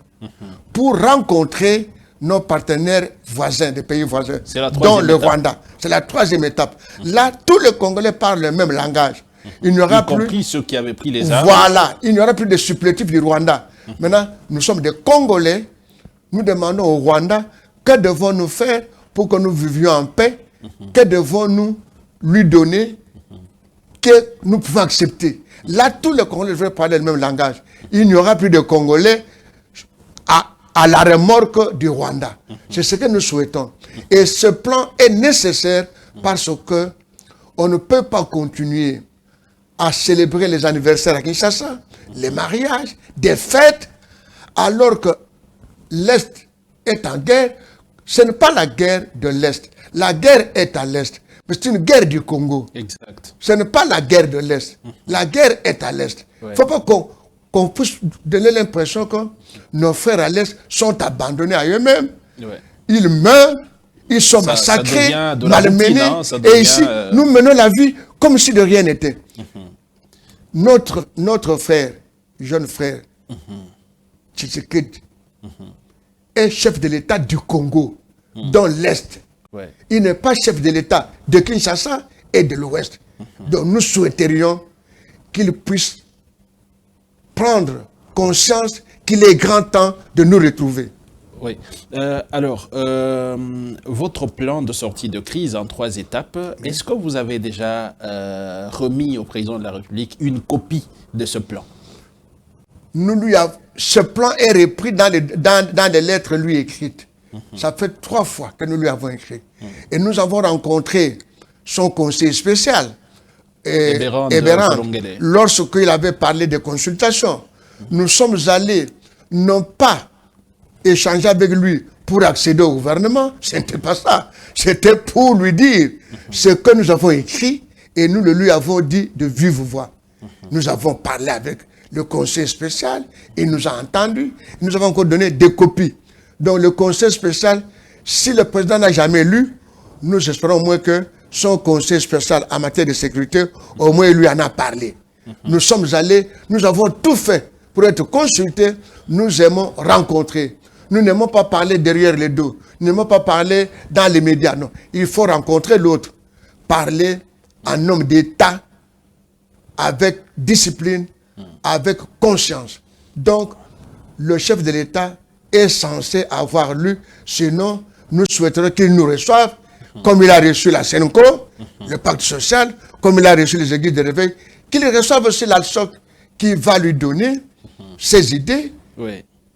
pour rencontrer nos partenaires voisins, des pays voisins, dont le Rwanda. C'est la troisième étape. Là, tous les Congolais parlent le même langage. Il n'y aura plus... compris ceux qui avaient pris les armes. Voilà, il n'y aura plus de supplétifs du Rwanda. Maintenant, nous sommes des Congolais. Nous demandons au Rwanda, que devons-nous faire pour que nous vivions en paix? Que devons-nous lui donner que nous pouvons accepter? Là, tous les Congolais devraient parler le même langage. Il n'y aura plus de Congolais à la remorque du Rwanda. C'est ce que nous souhaitons. Et ce plan est nécessaire parce que on ne peut pas continuer à célébrer les anniversaires à Kinshasa, les mariages, des fêtes, alors que l'Est est en guerre. Ce n'est pas la guerre de l'Est. La guerre est à l'Est. Mais c'est une guerre du Congo. Exact. Ce n'est pas la guerre de l'Est. La guerre est à l'Est. Il ne faut pas qu'on puisse donner l'impression que nos frères à l'Est sont abandonnés à eux-mêmes. Ouais. Ils meurent, ils sont massacrés, malmenés. Et ici, nous menons la vie comme si de rien n'était. Notre frère, jeune frère, Tshisekedi, est chef de l'État du Congo, dans l'Est. Ouais. Il n'est pas chef de l'État de Kinshasa et de l'Ouest. Donc nous souhaiterions qu'il puisse prendre conscience qu'il est grand temps de nous retrouver. Oui. Votre plan de sortie de crise en 3 étapes, est-ce que vous avez déjà remis au président de la République une copie de ce plan? Ce plan est repris dans les lettres lui écrites. Ça fait 3 fois que nous lui avons écrit. Et nous avons rencontré son conseiller spécial, Ebérand, lorsqu'il avait parlé de consultation. Nous sommes allés, non pas échanger avec lui pour accéder au gouvernement, ce n'était pas ça. C'était pour lui dire ce que nous avons écrit et nous le lui avons dit de vive voix. Nous avons parlé avec le conseil spécial, il nous a entendus, nous avons encore donné des copies. Donc le conseil spécial, si le président n'a jamais lu, nous espérons au moins que son conseil spécial en matière de sécurité, au moins il lui en a parlé. Nous sommes allés, nous avons tout fait pour être consultés, nous aimons rencontrer. Nous n'aimons pas parler derrière les dos, nous n'aimons pas parler dans les médias, non. Il faut rencontrer l'autre, parler en homme d'État, avec discipline, avec conscience. Donc, le chef de l'État est censé avoir lu, sinon nous souhaiterons qu'il nous reçoive, comme il a reçu la SENCO, le pacte social, comme il a reçu les églises de réveil, qu'il reçoive aussi l'ALSOC qui va lui donner ses idées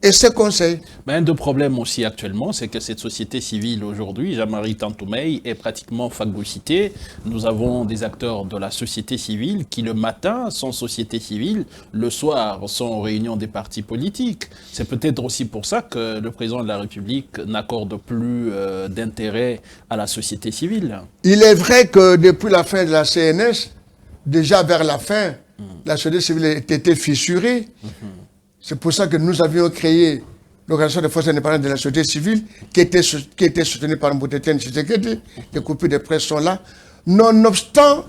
et ses conseils. Mais un des problèmes aussi actuellement, c'est que cette société civile aujourd'hui, Jean-Marie Tantoumey, est pratiquement phagocytée. Nous avons des acteurs de la société civile qui le matin sont société civile, le soir sont en réunion des partis politiques. C'est peut-être aussi pour ça que le président de la République n'accorde plus d'intérêt à la société civile. Il est vrai que depuis la fin de la CNS, déjà vers la fin, la société civile était fissurée. C'est pour ça que nous avions créé l'Organisation des forces indépendantes de la société civile, qui était soutenue par Mboutetien Tshisekedi. Les copies de presse sont là. Nonobstant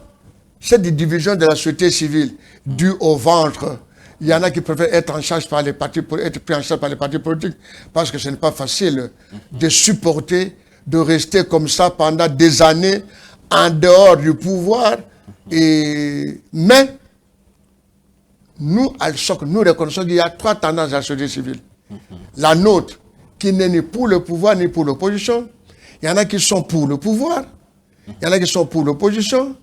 cette division de la société civile due au ventre, il y en a qui préfèrent être en charge par les partis, être pris en charge par les partis politiques, parce que ce n'est pas facile de supporter, de rester comme ça pendant des années en dehors du pouvoir. Mais nous, à l'SOC, nous reconnaissons qu'il y a 3 tendances à la société civile. La nôtre, qui n'est ni pour le pouvoir ni pour l'opposition. Il y en a qui sont pour le pouvoir, il y en a qui sont pour l'opposition.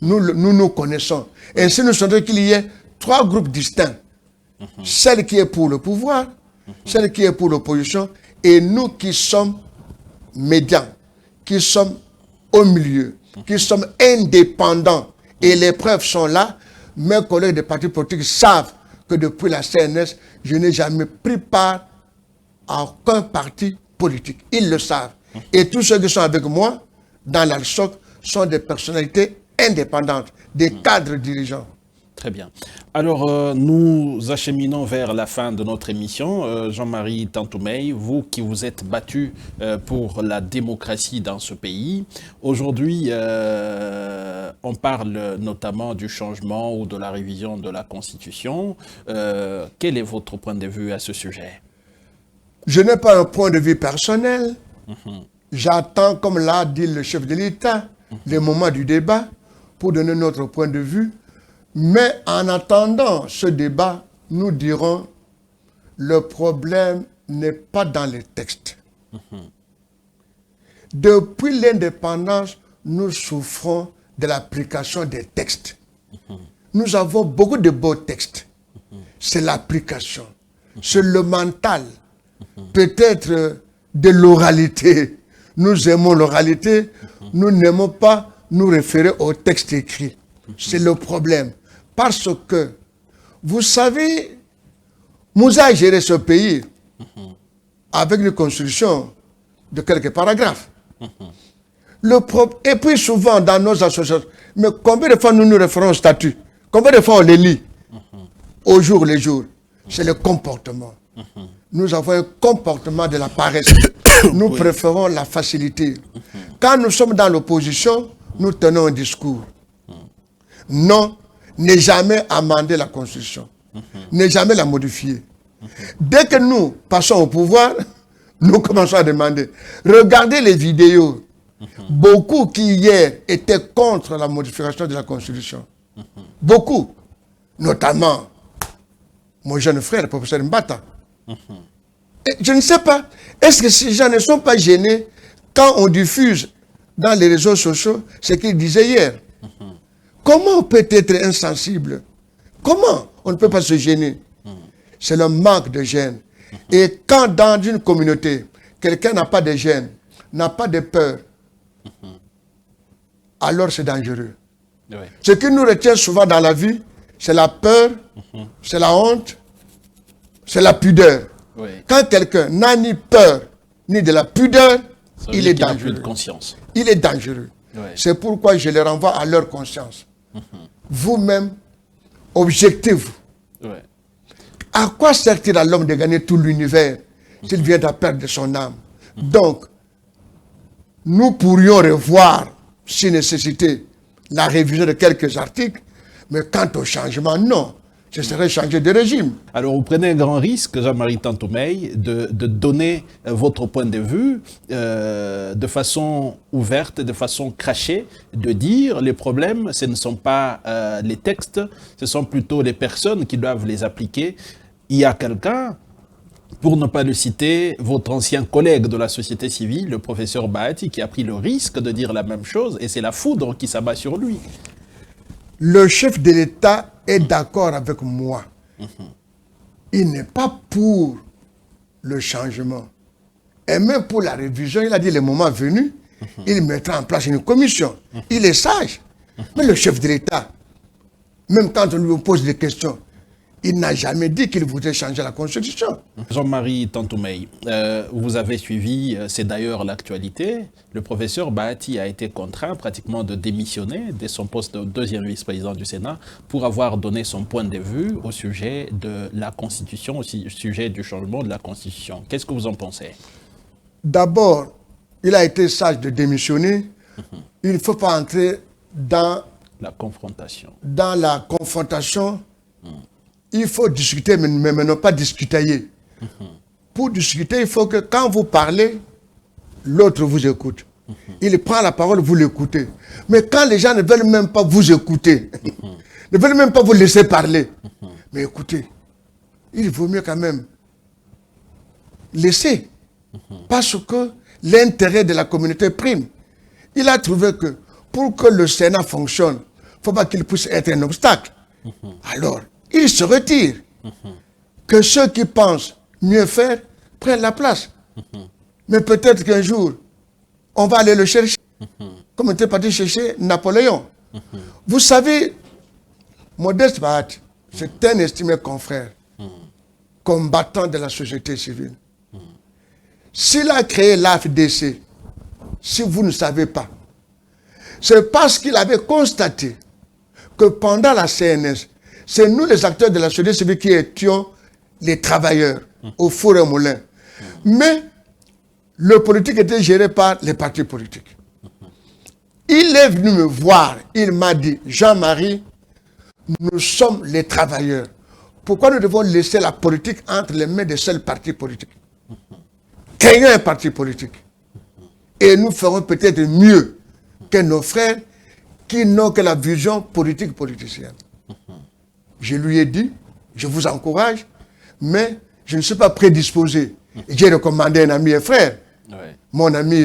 Nous connaissons. Ainsi, nous sentons qu'il y ait 3 groupes distincts. Celle qui est pour le pouvoir, celle qui est pour l'opposition, et nous qui sommes médians, qui sommes au milieu, qui sommes indépendants. Et les preuves sont là. Mes collègues des partis politiques savent que depuis la CNS, je n'ai jamais pris part à aucun parti politique. Ils le savent. Et tous ceux qui sont avec moi dans l'ALSOC sont des personnalités indépendantes, des cadres dirigeants. Très bien. Alors, nous acheminons vers la fin de notre émission. Jean-Marie Tantoumeï, vous qui vous êtes battu pour la démocratie dans ce pays, aujourd'hui, on parle notamment du changement ou de la révision de la Constitution. Quel est votre point de vue à ce sujet? Je n'ai pas un point de vue personnel. J'attends, comme l'a dit le chef de l'État, le moment du débat pour donner notre point de vue. Mais en attendant ce débat, nous dirons le problème n'est pas dans les textes. Depuis l'indépendance, nous souffrons de l'application des textes. Nous avons beaucoup de beaux textes. C'est l'application. C'est le mental. Peut-être de l'oralité. Nous aimons l'oralité. Nous n'aimons pas nous référer aux textes écrits. C'est le problème. Parce que, vous savez, Moussa a géré ce pays avec une constitution de quelques paragraphes. Et puis souvent dans nos associations, mais combien de fois nous nous référons au statut? Combien de fois on les lit? Au jour le jour. C'est le comportement. Nous avons un comportement de la paresse. Nous préférons la facilité. Quand nous sommes dans l'opposition, nous tenons un discours. Non, ne jamais amender la Constitution. Ne jamais la modifier. Dès que nous passons au pouvoir, nous commençons à demander. Regardez les vidéos. Beaucoup qui hier étaient contre la modification de la Constitution. Beaucoup. Notamment mon jeune frère, le professeur Mbata. Et je ne sais pas, est-ce que ces gens ne sont pas gênés quand on diffuse dans les réseaux sociaux ce qu'il disait hier? Comment on peut être insensible? Comment on ne peut pas se gêner? C'est le manque de gêne. Et quand dans une communauté, quelqu'un n'a pas de gêne, n'a pas de peur, alors c'est dangereux. Oui. Ce qui nous retient souvent dans la vie, c'est la peur, c'est la honte, c'est la pudeur. Oui. Quand quelqu'un n'a ni peur, ni de la pudeur, il est dangereux. Plus de conscience. Il est dangereux. Oui. C'est pourquoi je les renvoie à leur conscience. Vous-même, objectez-vous. Oui. À quoi sert-il à l'homme de gagner tout l'univers s'il vient à perdre son âme? Donc, nous pourrions revoir, si nécessité, la révision de quelques articles, mais quant au changement, non. Ce serait changer de régime. Alors, vous prenez un grand risque, Jean-Marie Tantoumeï, de donner votre point de vue de façon ouverte, de façon crachée, de dire les problèmes, ce ne sont pas les textes, ce sont plutôt les personnes qui doivent les appliquer. Il y a quelqu'un, pour ne pas le citer, votre ancien collègue de la société civile, le professeur Bahati, qui a pris le risque de dire la même chose, et c'est la foudre qui s'abat sur lui. Le chef de l'État est d'accord avec moi. Il n'est pas pour le changement. Et même pour la révision, il a dit le moment venu, il mettra en place une commission. Il est sage. Mais le chef de l'État, même quand on lui pose des questions, il n'a jamais dit qu'il voudrait changer la Constitution. Jean-Marie Tantoumeï, vous avez suivi, c'est d'ailleurs l'actualité, le professeur Bahati a été contraint pratiquement de démissionner de son poste de deuxième vice-président du Sénat pour avoir donné son point de vue au sujet de la Constitution, au sujet du changement de la Constitution. Qu'est-ce que vous en pensez? D'abord, il a été sage de démissionner. Il ne faut pas entrer dans la confrontation. Il faut discuter, mais non pas discutailler. Pour discuter, il faut que quand vous parlez, l'autre vous écoute. Il prend la parole, vous l'écoutez. Mais quand les gens ne veulent même pas vous écouter, ne veulent même pas vous laisser parler, mais écoutez, il vaut mieux quand même laisser. Parce que l'intérêt de la communauté prime. Il a trouvé que pour que le Sénat fonctionne, il ne faut pas qu'il puisse être un obstacle. Alors, il se retire. Que ceux qui pensent mieux faire prennent la place. Mais peut-être qu'un jour, on va aller le chercher. Comme on était parti chercher Napoléon. Vous savez, Modeste Bahati, c'est un estimé confrère, combattant de la société civile. S'il a créé l'AFDC, si vous ne savez pas, c'est parce qu'il avait constaté que pendant la CNS, c'est nous les acteurs de la société civile qui étions les travailleurs au four et au moulin. Mais le politique était géré par les partis politiques. Il est venu me voir, il m'a dit, Jean-Marie, nous sommes les travailleurs. Pourquoi nous devons laisser la politique entre les mains des seuls partis politiques? Créons un parti politique. Et nous ferons peut-être mieux que nos frères qui n'ont que la vision politique politicienne. Je lui ai dit, je vous encourage, mais je ne suis pas prédisposé. J'ai recommandé un ami et frère, mon ami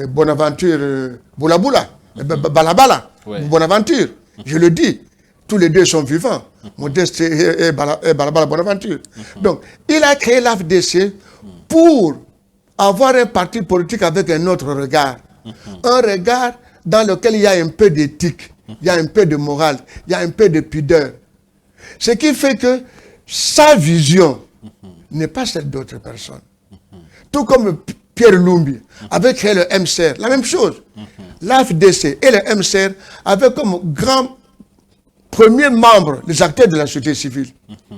Bonaventure Boulaboula, Balabala, Bonaventure. Je le dis, tous les deux sont vivants, Modeste et Balabala Bonaventure. Donc, il a créé l'AFDC pour avoir un parti politique avec un autre regard. Un regard dans lequel il y a un peu d'éthique, il y a un peu de morale, il y a un peu de pudeur. Ce qui fait que sa vision n'est pas celle d'autres personnes. Tout comme Pierre Lumbi avait créé le MCR, la même chose. L'AFDC et le MCR avaient comme grand premier membre les acteurs de la société civile,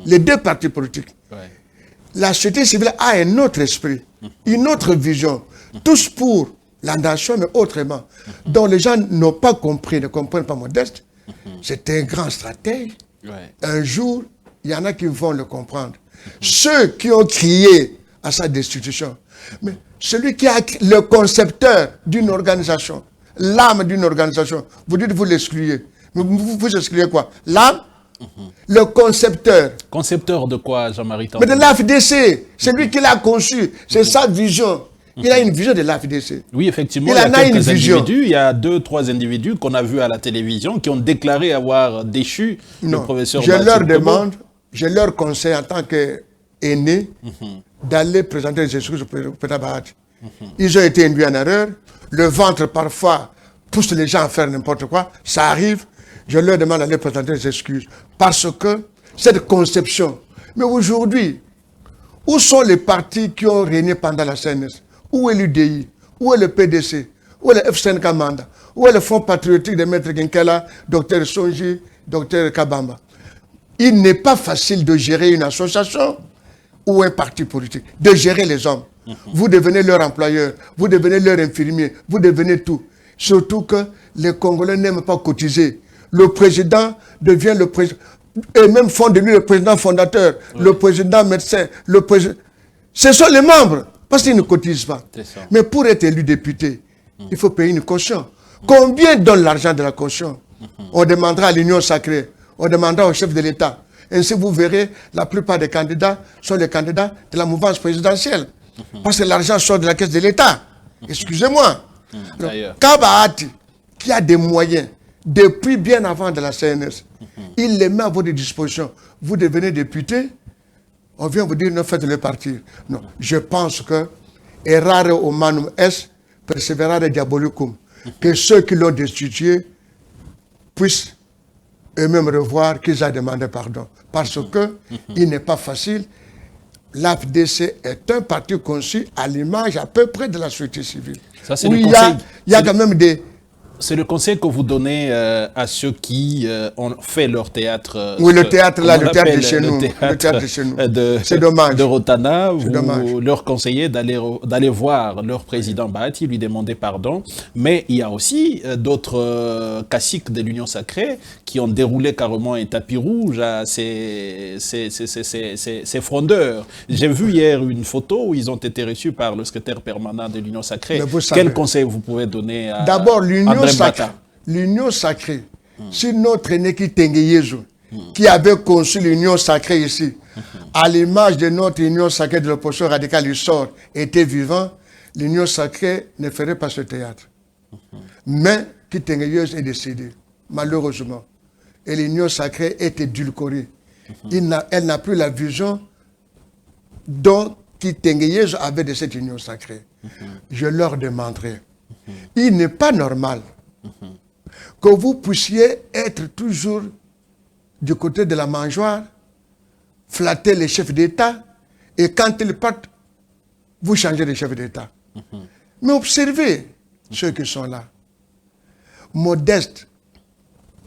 les deux partis politiques. La société civile a un autre esprit, une autre vision, tous pour la nation, mais autrement, dont les gens n'ont pas compris, ne comprennent pas Modeste. C'est un grand stratège. Un jour, il y en a qui vont le comprendre. Ceux qui ont crié à sa destitution, mais celui qui a le concepteur d'une organisation, l'âme d'une organisation, vous dites vous l'excluez. Mais vous excluez quoi? L'âme? Le concepteur. Concepteur de quoi, Jean-Marie Mais de l'AFDC, c'est lui qui l'a conçu, c'est sa vision. Il a une vision de l'AFDC. Oui, effectivement, il y a quelques individus, il y a 2-3 individus qu'on a vus à la télévision qui ont déclaré avoir déchu le professeur Bahati. Je leur conseille en tant qu'aîné d'aller présenter les excuses au président Bahati. Ils ont été induits en erreur. Le ventre, parfois, pousse les gens à faire n'importe quoi. Ça arrive. Je leur demande d'aller présenter les excuses. Parce que cette conception. Mais aujourd'hui, où sont les partis qui ont régné pendant la CNS? Où est l'UDI? Où est le PDC? Où est le FCNK Manda? Où est le Fonds patriotique de Maître Ginkela, Dr Sonji, Dr Kabamba? Il n'est pas facile de gérer une association ou un parti politique, de gérer les hommes. Vous devenez leur employeur, vous devenez leur infirmier, vous devenez tout. Surtout que les Congolais n'aiment pas cotiser. Le président devient le président, et même font de lui le président fondateur, le président médecin, le président. Ce sont les membres, parce qu'ils ne cotisent pas. Mais pour être élu député, il faut payer une caution. Combien donne l'argent de la caution? On demandera à l'Union sacrée, on demandera au chef de l'État. Ainsi, vous verrez, la plupart des candidats sont les candidats de la mouvance présidentielle. Parce que l'argent sort de la caisse de l'État. Excusez-moi. Bahati, qui a des moyens, depuis bien avant de la CNS, il les met à votre disposition. Vous devenez député, on vient vous dire, ne faites-le partir. Non, je pense que errare humanum est, perseverare diabolicum. Que ceux qui l'ont destitué puissent et même revoir qu'ils aient demandé pardon. Parce que il n'est pas facile. L'AFDC est un parti conçu à l'image à peu près de la société civile. Ça, c'est où le il conseil. y a quand même des... C'est le conseil que vous donnez à ceux qui ont fait leur théâtre. Oui, le théâtre là, le théâtre de appelle chez nous. Le théâtre de chez nous. C'est dommage. De Rotana, vous dommage. leur conseillez d'aller voir leur président Bahati, lui demander pardon. Mais il y a aussi d'autres caciques de l'Union sacrée qui ont déroulé carrément un tapis rouge à ces frondeurs. J'ai vu hier une photo où ils ont été reçus par le secrétaire permanent de l'Union sacrée. Quel conseil vous pouvez donner à d'abord, l'Union André sacrée, si notre aîné qui Tengeyezu, qui avait conçu l'Union sacrée ici, à l'image de notre Union sacrée de l'opposition radicale du sort, était vivant, l'Union sacrée ne ferait pas ce théâtre. Mais qui Tengeyezu est décédé, malheureusement. Et l'Union sacrée est édulcorée. Elle n'a plus la vision dont qui Tengeyezu avait de cette Union sacrée. Je leur demanderai. Il n'est pas normal que vous puissiez être toujours du côté de la mangeoire, flatter les chefs d'État, et quand ils partent, vous changez de chef d'État. Mais observez ceux qui sont là. Modeste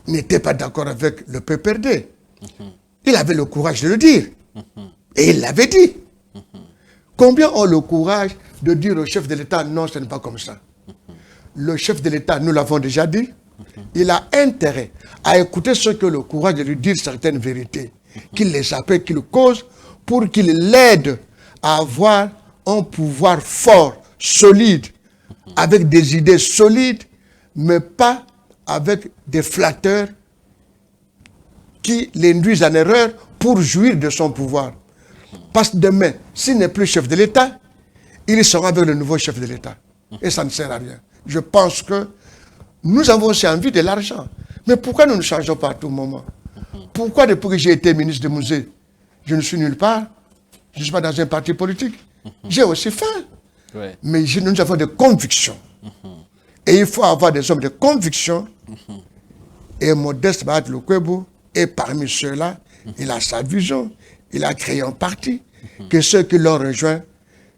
n'était pas d'accord avec le PPRD. Il avait le courage de le dire. Et il l'avait dit. Combien ont le courage de dire au chef de l'État, non, ce n'est pas comme ça. Le chef de l'État, nous l'avons déjà dit, il a intérêt à écouter ceux qui ont le courage de lui dire certaines vérités, qu'il les appelle, qu'il cause, pour qu'il l'aide à avoir un pouvoir fort, solide, avec des idées solides, mais pas avec des flatteurs qui l'induisent en erreur pour jouir de son pouvoir. Parce que demain, s'il n'est plus chef de l'État, il sera avec le nouveau chef de l'État. Et ça ne sert à rien. Je pense que nous avons aussi envie de l'argent. Mais pourquoi nous ne changeons pas à tout moment? Pourquoi depuis que j'ai été ministre de musée, je ne suis nulle part? Je ne suis pas dans un parti politique. J'ai aussi faim. Ouais. Mais nous avons des convictions. Et il faut avoir des hommes de conviction. Et Modeste Bahati Lukwebo est parmi ceux-là. Il a sa vision. Il a créé un parti. Que ceux qui l'ont rejoint,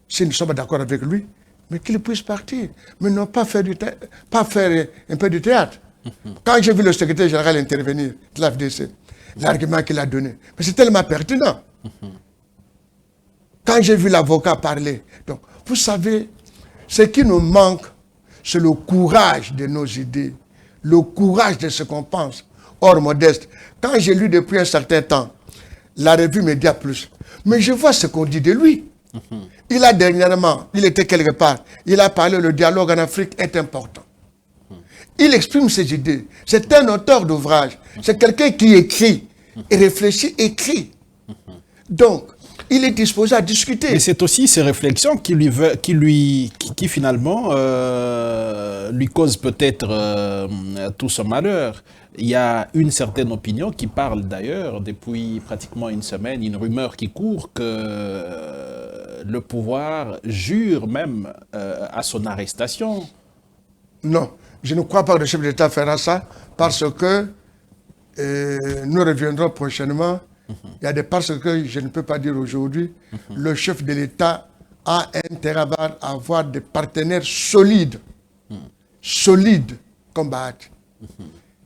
s'ils ne sont pas d'accord avec lui, mais qu'ils puissent partir. Mais non pas faire, un peu de théâtre. Quand j'ai vu le secrétaire général intervenir de l'AFDC, l'argument qu'il a donné, mais c'est tellement pertinent. Quand j'ai vu l'avocat parler, donc, vous savez, ce qui nous manque, c'est le courage de nos idées, le courage de ce qu'on pense. Or, Modeste, quand j'ai lu depuis un certain temps la revue Média Plus, mais je vois ce qu'on dit de lui. Il a dernièrement, il était quelque part, il a parlé, le dialogue en Afrique est important. Il exprime ses idées. C'est un auteur d'ouvrage. C'est quelqu'un qui écrit et réfléchit, écrit. Donc, il est disposé à discuter. Et c'est aussi ces réflexions qui finalement lui causent peut-être tout ce malheur. Il y a une certaine opinion qui parle d'ailleurs depuis pratiquement une semaine, une rumeur qui court que le pouvoir jure même à son arrestation. Non, je ne crois pas que le chef d'État fera ça parce que nous reviendrons prochainement. Il y a des parce que je ne peux pas dire aujourd'hui, le chef de l'État a intérêt à avoir des partenaires solides, comme Bahati,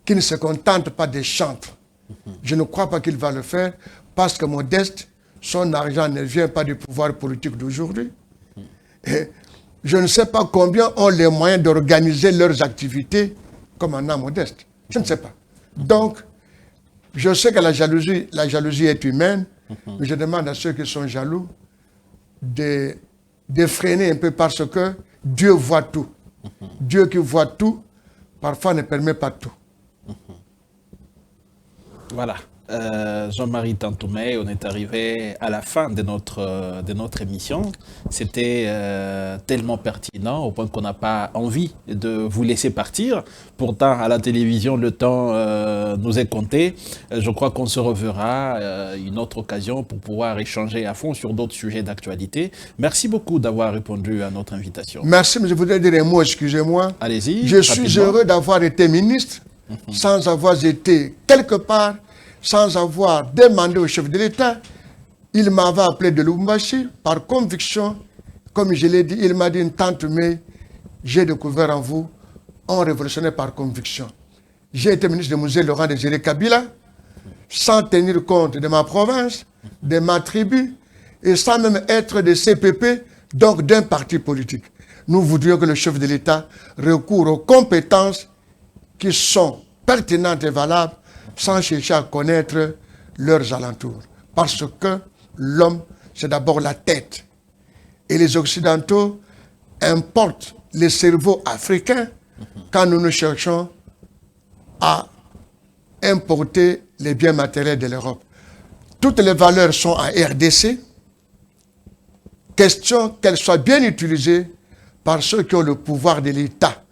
qui ne se contentent pas des chantres. Je ne crois pas qu'il va le faire parce que Modeste, son argent ne vient pas du pouvoir politique d'aujourd'hui. Je ne sais pas combien ont les moyens d'organiser leurs activités comme un homme Modeste. Je ne sais pas. Donc, je sais que la jalousie est humaine, mais je demande à ceux qui sont jaloux de freiner un peu parce que Dieu voit tout. Dieu qui voit tout, parfois ne permet pas tout. Voilà. Jean-Marie Tantoumé, on est arrivé à la fin de notre émission. C'était tellement pertinent au point qu'on n'a pas envie de vous laisser partir. Pourtant, à la télévision, le temps nous est compté. Je crois qu'on se reverra une autre occasion pour pouvoir échanger à fond sur d'autres sujets d'actualité. Merci beaucoup d'avoir répondu à notre invitation. Merci, mais je voudrais dire un mot, excusez-moi. Allez-y. Je suis heureux d'avoir été ministre. sans avoir été quelque part, sans avoir demandé au chef de l'État. Il m'avait appelé de Lubumbashi par conviction. Comme je l'ai dit, il m'a dit une tante, mais j'ai découvert en vous un révolutionnaire par conviction. J'ai été ministre de musée Laurent Désiré Kabila, sans tenir compte de ma province, de ma tribu, et sans même être de CPP, donc d'un parti politique. Nous voudrions que le chef de l'État recoure aux compétences qui sont pertinentes et valables, sans chercher à connaître leurs alentours. Parce que l'homme, c'est d'abord la tête. Et les Occidentaux importent les cerveaux africains quand nous cherchons à importer les biens matériels de l'Europe. Toutes les valeurs sont en RDC. Question qu'elles soient bien utilisées par ceux qui ont le pouvoir de l'État.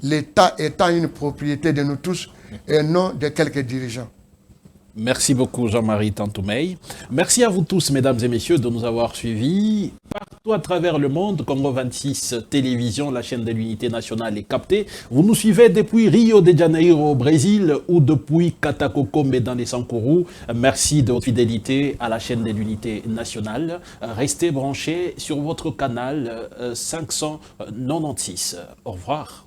L'État étant une propriété de nous tous et non de quelques dirigeants. Merci beaucoup Jean-Marie Tantoumeï. Merci à vous tous, mesdames et messieurs, de nous avoir suivis partout à travers le monde. Congo 26 Télévision, la chaîne de l'unité nationale est captée. Vous nous suivez depuis Rio de Janeiro au Brésil ou depuis Katakokombe dans les Sankourou. Merci de votre fidélité à la chaîne de l'unité nationale. Restez branchés sur votre canal 596. Au revoir.